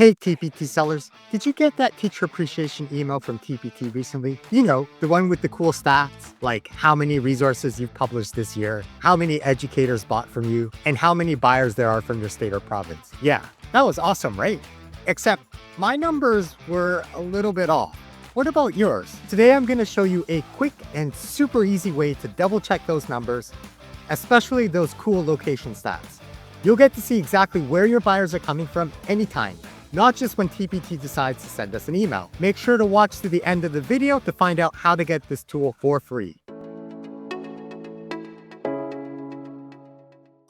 Hey TPT sellers, did you get that teacher appreciation email from TPT recently? You know, the one with the cool stats, like how many resources you've published this year, how many educators bought from you, and how many buyers there are from your state or province. Yeah, that was awesome, right? Except my numbers were a little bit off. What about yours? Today I'm going to show you a quick and super easy way to double check those numbers, especially those cool location stats. You'll get to see exactly where your buyers are coming from anytime, not just when TPT decides to send us an email. Make sure to watch to the end of the video to find out how to get this tool for free.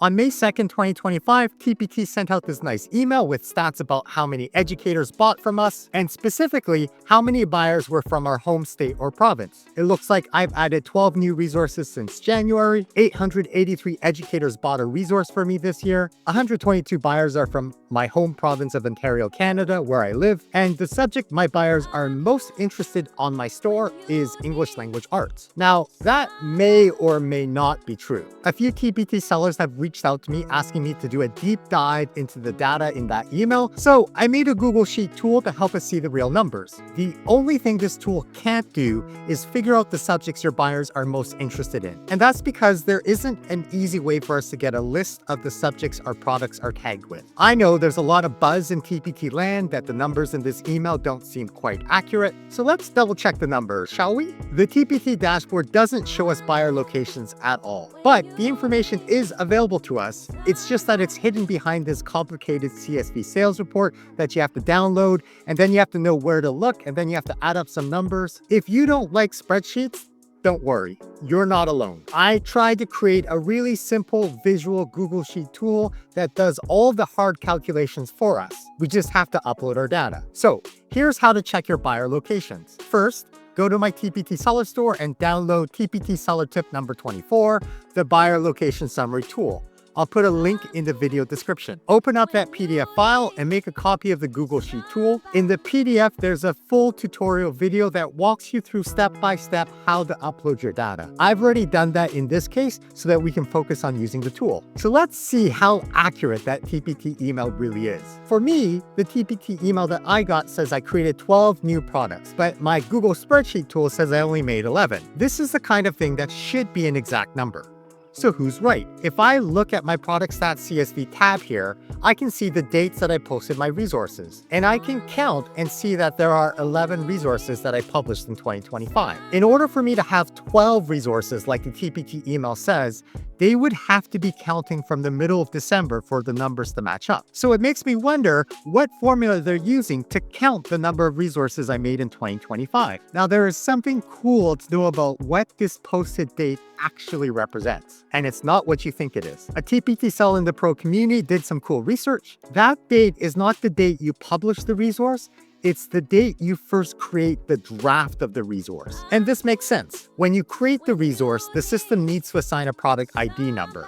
On May 2nd, 2025, TPT sent out this nice email with stats about how many educators bought from us, and specifically, how many buyers were from our home state or province. It looks like I've added 12 new resources since January, 883 educators bought a resource for me this year, 122 buyers are from my home province of Ontario, Canada, where I live, and the subject my buyers are most interested on my store is English language arts. Now, that may or may not be true. A few TPT sellers have reached out to me asking me to do a deep dive into the data in that email, so I made a Google Sheet tool to help us see the real numbers. The only thing this tool can't do is figure out the subjects your buyers are most interested in, and that's because there isn't an easy way for us to get a list of the subjects our products are tagged with. I know there's a lot of buzz in TPT land that the numbers in this email don't seem quite accurate, so let's double check the numbers, shall we? The TPT dashboard doesn't show us buyer locations at all, but the information is available to us. It's just that it's hidden behind this complicated CSV sales report that you have to download, and then you have to know where to look, and then you have to add up some numbers. If you don't like spreadsheets, don't worry, you're not alone. I tried to create a really simple visual Google Sheet tool that does all the hard calculations for us. We just have to upload our data. So here's how to check your buyer locations. First, go to my TPT Seller Store and download TPT Seller Tip number 24, the Buyer Location Summary tool. I'll put a link in the video description. Open up that PDF file and make a copy of the Google Sheet tool. In the PDF, there's a full tutorial video that walks you through step-by-step how to upload your data. I've already done that in this case so that we can focus on using the tool. So let's see how accurate that TPT email really is. For me, the TPT email that I got says I created 12 new products, but my Google Spreadsheet tool says I only made 11. This is the kind of thing that should be an exact number. So who's right? If I look at my product stats CSV tab here, I can see the dates that I posted my resources. And I can count and see that there are 11 resources that I published in 2025. In order for me to have 12 resources like the TPT email says, they would have to be counting from the middle of December for the numbers to match up. So it makes me wonder what formula they're using to count the number of resources I made in 2025. Now, there is something cool to know about what this posted date actually represents, and it's not what you think it is. A TPT seller in the pro community did some cool research. That date is not the date you publish the resource, it's the date you first create the draft of the resource. And this makes sense. When you create the resource, the system needs to assign a product ID number.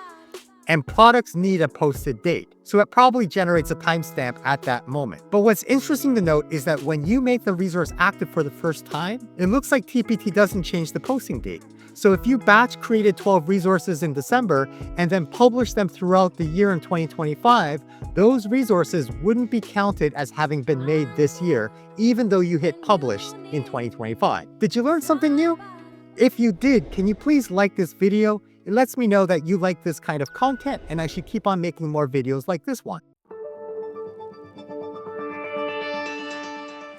And products need a posted date, so it probably generates a timestamp at that moment. But what's interesting to note is that when you make the resource active for the first time, it looks like TPT doesn't change the posting date. So if you batch created 12 resources in December and then publish them throughout the year in 2025, those resources wouldn't be counted as having been made this year, even though you hit publish in 2025. Did you learn something new? If you did, can you please like this video? It lets me know that you like this kind of content and I should keep on making more videos like this one.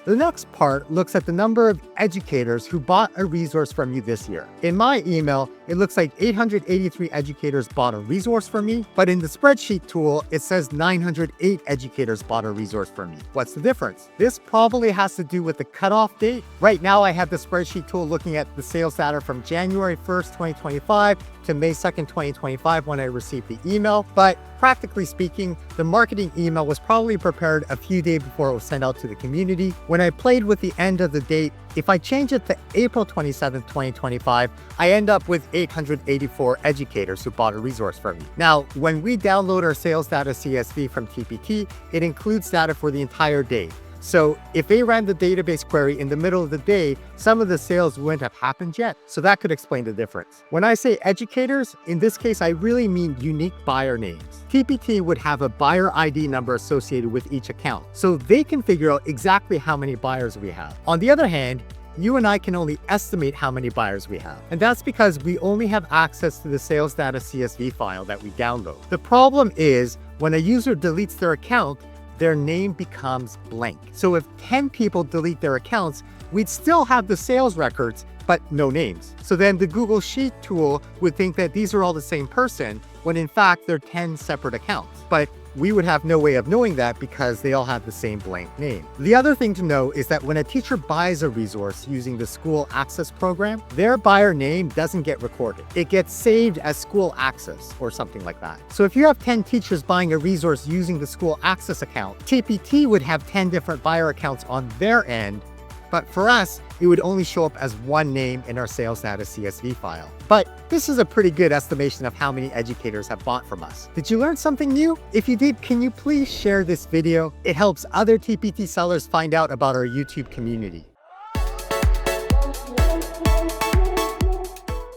The next part looks at the number of educators who bought a resource from you this year. In my email, it looks like 883 educators bought a resource from me, but in the spreadsheet tool, it says 908 educators bought a resource from me. What's the difference? This probably has to do with the cutoff date. Right now, I have the spreadsheet tool looking at the sales data from January 1st, 2025 to May 2nd, 2025 when I received the email, but practically speaking, the marketing email was probably prepared a few days before it was sent out to the community. When I played with the end of the date, if I change it to April 27th, 2025, I end up with 884 educators who bought a resource from me. Now, when we download our sales data CSV from TPT, it includes data for the entire day. So if they ran the database query in the middle of the day, some of the sales wouldn't have happened yet. So that could explain the difference. When I say educators, in this case, I really mean unique buyer names. TPT would have a buyer ID number associated with each account, so they can figure out exactly how many buyers we have. On the other hand, you and I can only estimate how many buyers we have. And that's because we only have access to the sales data CSV file that we download. The problem is when a user deletes their account, their name becomes blank. So if 10 people delete their accounts, we'd still have the sales records, but no names. So then the Google Sheet tool would think that these are all the same person, when in fact they're 10 separate accounts. But we would have no way of knowing that because they all have the same blank name. The other thing to know is that when a teacher buys a resource using the School Access program, their buyer name doesn't get recorded. It gets saved as School Access or something like that. So if you have 10 teachers buying a resource using the School Access account, TPT would have 10 different buyer accounts on their end, but for us, it would only show up as one name in our sales data CSV file. But this is a pretty good estimation of how many educators have bought from us. Did you learn something new? If you did, can you please share this video? It helps other TPT sellers find out about our YouTube community.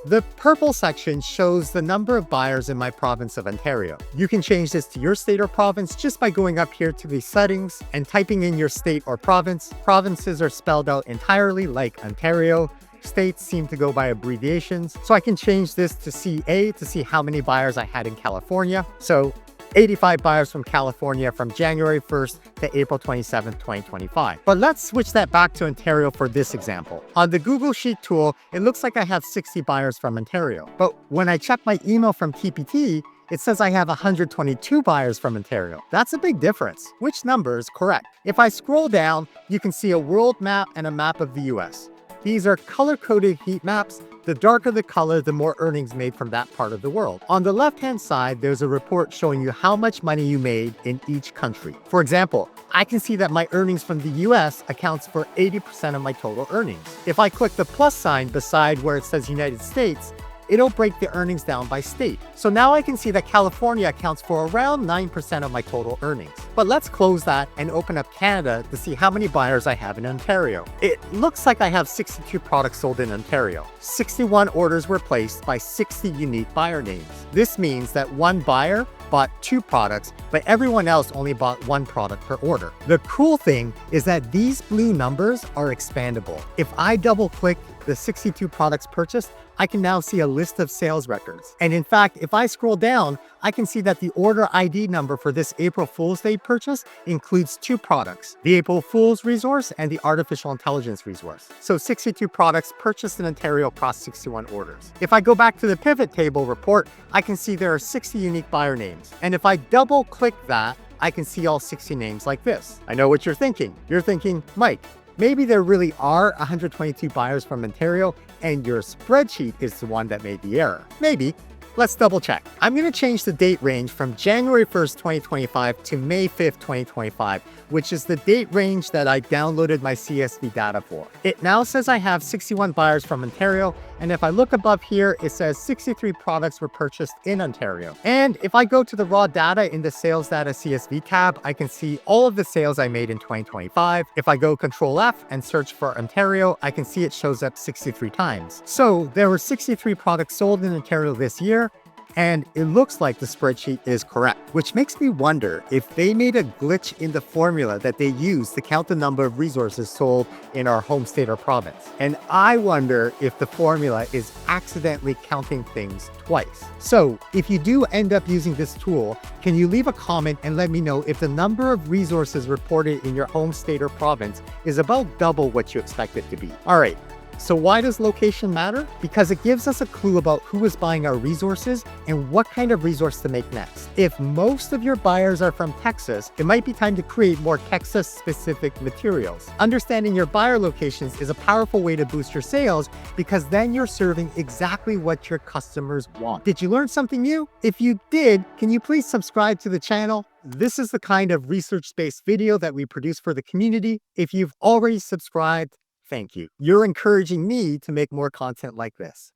The purple section shows the number of buyers in my province of Ontario. You can change this to your state or province just by going up here to the settings and typing in your state or province. Provinces are spelled out entirely like Ontario. States seem to go by abbreviations. So I can change this to CA to see how many buyers I had in California. So 85 buyers from California from January 1st to April 27th, 2025. But let's switch that back to Ontario for this example. On the Google Sheet tool, it looks like I have 60 buyers from Ontario. But when I check my email from TPT, it says I have 122 buyers from Ontario. That's a big difference. Which number is correct? If I scroll down, you can see a world map and a map of the US. These are color-coded heat maps. The darker the color, the more earnings made from that part of the world. On the left-hand side, there's a report showing you how much money you made in each country. For example, I can see that my earnings from the US accounts for 80% of my total earnings. If I click the plus sign beside where it says United States, it'll break the earnings down by state. So now I can see that California accounts for around 9% of my total earnings. But let's close that and open up Canada to see how many buyers I have in Ontario. It looks like I have 62 products sold in Ontario. 61 orders were placed by 60 unique buyer names. This means that one buyer bought 2 products, but everyone else only bought 1 product per order. The cool thing is that these blue numbers are expandable. If I double click the 62 products purchased, I can now see a list of sales records. And in fact, if I scroll down, I can see that the order ID number for this April Fool's Day purchase includes 2 products, the April Fool's resource and the artificial intelligence resource. So 62 products purchased in Ontario across 61 orders. If I go back to the pivot table report, I can see there are 60 unique buyer names. And if I double click that, I can see all 60 names like this. I know what you're thinking. You're thinking, Mike, maybe there really are 122 buyers from Ontario and your spreadsheet is the one that made the error. Maybe. Let's double check. I'm going to change the date range from January 1st, 2025 to May 5th, 2025, which is the date range that I downloaded my CSV data for. It now says I have 61 buyers from Ontario, and if I look above here, it says 63 products were purchased in Ontario. And if I go to the raw data in the sales data CSV tab, I can see all of the sales I made in 2025. If I go Control F and search for Ontario, I can see it shows up 63 times. So there were 63 products sold in Ontario this year, and it looks like the spreadsheet is correct, which makes me wonder if they made a glitch in the formula that they use to count the number of resources sold in our home state or province. And I wonder if the formula is accidentally counting things twice. So if you do end up using this tool, can you leave a comment and let me know if the number of resources reported in your home state or province is about double what you expect it to be? All right. So why does location matter? Because it gives us a clue about who is buying our resources and what kind of resource to make next. If most of your buyers are from Texas, it might be time to create more Texas-specific materials. Understanding your buyer locations is a powerful way to boost your sales because then you're serving exactly what your customers want. Did you learn something new? If you did, can you please subscribe to the channel? This is the kind of research-based video that we produce for the community. If you've already subscribed, thank you. You're encouraging me to make more content like this.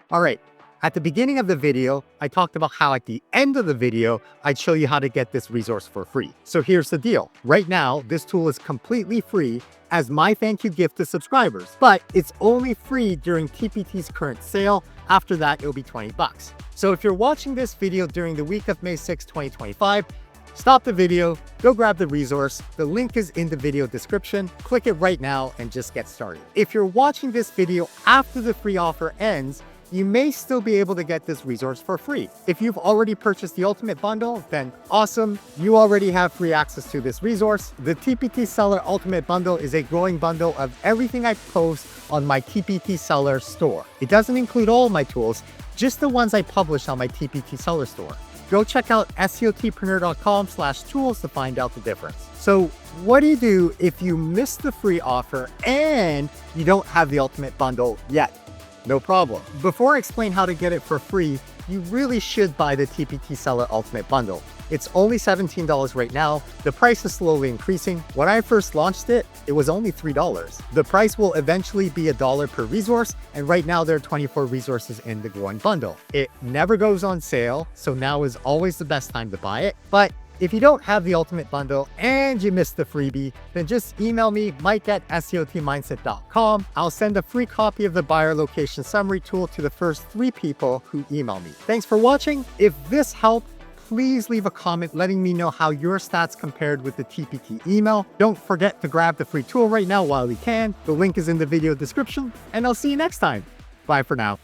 All right, At the beginning of the video, I talked about how at the end of the video, I'd show you how to get this resource for free. So here's the deal. Right now, this tool is completely free as my thank you gift to subscribers, but it's only free during TPT's current sale. After that, it'll be 20 bucks. So if you're watching this video during the week of May 6, 2025, stop the video, go grab the resource. The link is in the video description. Click it right now and just get started. If you're watching this video after the free offer ends, you may still be able to get this resource for free. If you've already purchased the Ultimate Bundle, then awesome, you already have free access to this resource. The TPT Seller Ultimate Bundle is a growing bundle of everything I post on my TPT Seller store. It doesn't include all my tools, just the ones I publish on my TPT Seller store. Go check out SEOtpreneur.com/tools to find out the difference. So what do you do if you miss the free offer and you don't have the Ultimate Bundle yet? No problem. Before I explain how to get it for free, you really should buy the TPT Seller Ultimate Bundle. It's only $17 right now. The price is slowly increasing. When I first launched it, it was only $3. The price will eventually be $1 per resource, and right now there are 24 resources in the growing bundle. It never goes on sale, so now is always the best time to buy it. But if you don't have the Ultimate Bundle and you missed the freebie, then just email me, mike@seotmindset.com. I'll send a free copy of the buyer location summary tool to the first 3 people who email me. Thanks for watching. If this helped, please leave a comment letting me know how your stats compared with the TPT email. Don't forget to grab the free tool right now while you can. The link is in the video description, and I'll see you next time. Bye for now.